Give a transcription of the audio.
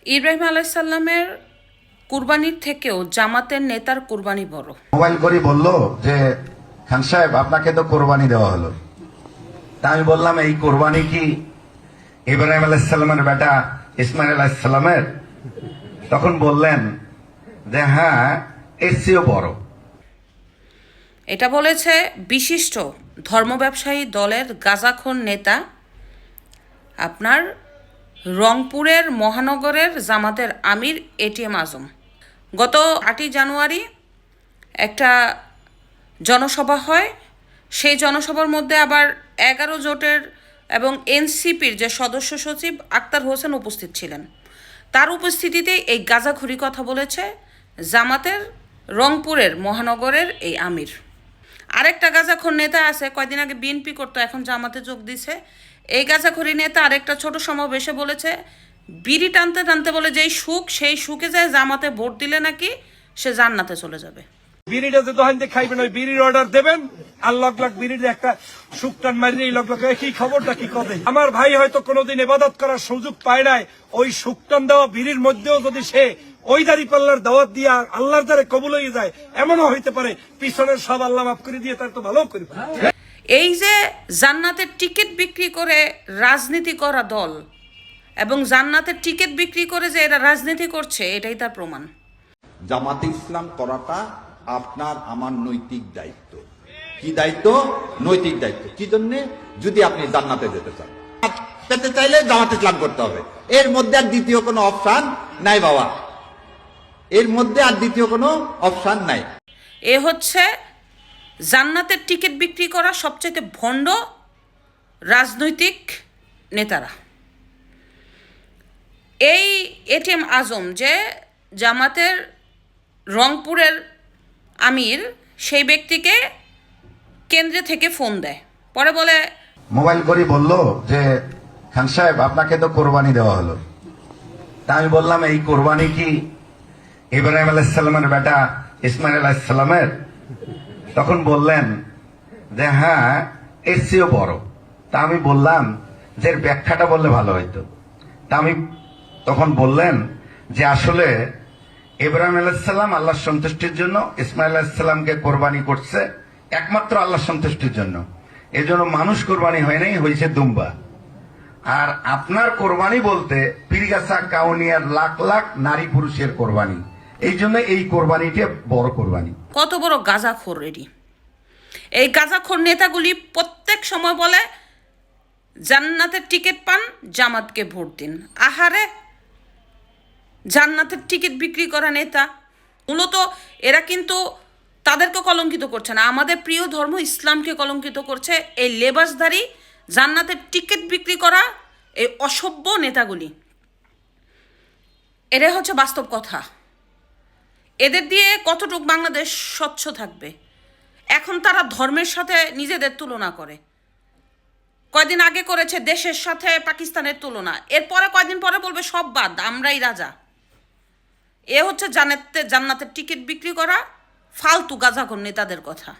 ইব্রাহিম আলাইসাল্লামের কুরবানির থেকেও জামাতের নেতার কুরবানি বড়। মোবাইল করে বলল যে খান সাহেব আপনাকে তো কোরবানি দেওয়া হলো। তা আমি বললাম এই কোরবানি কি ইব্রাহিম আলাইসাল্লামের বেটা ইসমাইল আলাইসাল্লামের? তখন বললেন যে হ্যাঁ, এর চেয়েও বড়। এটা বলেছে বিশিষ্ট ধর্ম ব্যবসায়ী দলের গাঁজাখোর নেতা, আপনার রংপুরের মহানগরের জামাতের আমির এটিএম আজম। গত 8ই জানুয়ারি একটা জনসভা হয়। সেই জনসভার মধ্যে আবার 11 জোটের এবং এনসিপির যে সদস্য সচিব আক্তার হোসেন উপস্থিত ছিলেন। তার উপস্থিতিতে এই গাঁজাখুরি কথা বলেছে জামাতের রংপুরের মহানগরের এই আমির। আরেকটা গাঁজাখোর নেতা আছে, কয়দিন আগে বিএনপি করতো, এখন জামাতে যোগ দিছে। এই গাঁজাখুরি নেতা আরেকটা ছোট সমাবেশে বলেছে বিড়ি টানতে টানতে বলে যেই সুখ, সেই সুখে যায় জামাতে ভোট দিলে নাকি সে জান্নাতে চলে যাবে। বিড়িটা যে দোকান দিয়ে খাইবেন ওই বিড়ির অর্ডার দেবেন, আর লগ লগ বিড়ির একটা শুকটান মারিয়ে এই লগ লগ কি খবরটা কি কবে। আমার ভাই হয়তো কোনোদিন ইবাদত করার সুযোগ পায় নাই, ওই শুকটান দেওয়া বিড়ির মধ্যেও যদি সে ওই দাড়ি পাল্লার দাওয়াত দিয়ে আল্লাহর দ্বারে কবুল হয়ে যায়, এমনও হইতে পারে পিছনের সব আল্লাহ মাফ করে দিয়ে তার তো ভালো করি। এই যে জান্নাতের টিকিট বিক্রি করে রাজনীতি করা দল এবং জান্নাতের টিকিট বিক্রি করে যে এরা রাজনীতি করছে, এটাই তার প্রমাণ। জামাতে ইসলাম করাটা আপনার আমার নৈতিক দায়িত্ব। কি দায়িত্ব? নৈতিক দায়িত্ব। কি জন্য? যদি আপনি জান্নাতে যেতে চান, যেতে চাইলে জামাতে ইসলাম করতে হবে। এর মধ্যে আর দ্বিতীয় কোনো অপশন নাই বাবা, এর মধ্যে আর দ্বিতীয় কোনো অপশন নাই। এ হচ্ছে জান্নাতের টিকিট বিক্রি করা সবচেয়ে ভণ্ড রাজনৈতিক নেতারা। এই এটিএম আজম যে জামাতের রংপুরের আমির, সেই ব্যক্তিকে কেন্দ্রে থেকে ফোন দেয়, পরে বলে মোবাইল করে বলল যে খান সাহেব আপনাকে তো কোরবানি দেওয়া হলো। তা আমি বললাম এই কোরবানি কি ইব্রাহিম আলাইসাল্লামের বেটা ইসমাইল আলাইসাল্লামের? তখন বললেন যে হ্যাঁ, এর চেয়েও বড়। তা আমি বললাম যে এর ব্যাখ্যাটা বললে ভালো হইতো। তা আমি তখন বললেন যে আসলে ইব্রাহিম আলাইসাল্লাম আল্লাহর সন্তুষ্টির জন্য ইসমাইল আলাইসাল্লামকে কোরবানি করছে একমাত্র আল্লাহর সন্তুষ্টির জন্য। এজন্য মানুষ কোরবানি হয় নাই, হয়েছে দুম্বা। আর আপনার কোরবানি বলতে পীরগাছা কাউনিয়ার লাখ লাখ নারী পুরুষের কোরবানি। এই জন্য এই কোরবানিটা বড় কোরবানি। কত বড় গাঁজাখোর এটি! এই গাঁজাখোর নেতাগুলি প্রত্যেক সময় বলে জান্নাতের টিকিট পান, জামাতকে ভোট দিন। আহারে, জান্নাতের টিকিট বিক্রি করা নেতা। মূলত এরা কিন্তু তাদেরকে কলঙ্কিত করছে না, আমাদের প্রিয় ধর্ম ইসলামকে কলঙ্কিত করছে। এই লেবাসধারী জান্নাতের টিকিট বিক্রি করা এই অসভ্য নেতাগুলি, এটাই হচ্ছে বাস্তব কথা। এদের দিয়ে কতটুকু বাংলাদেশ স্বচ্ছ থাকবে? এখন তারা ধর্মের সাথে নিজেদের তুলনা করে। কয়দিন আগে করেছে দেশের সাথে পাকিস্তানের তুলনা, এরপরে কয়দিন পরে বলবে সব বাদ, আমরাই রাজা। এ হচ্ছে জান্নাতের টিকিট বিক্রি করা ফালতু গাঁজাখোর নেতাদের কথা।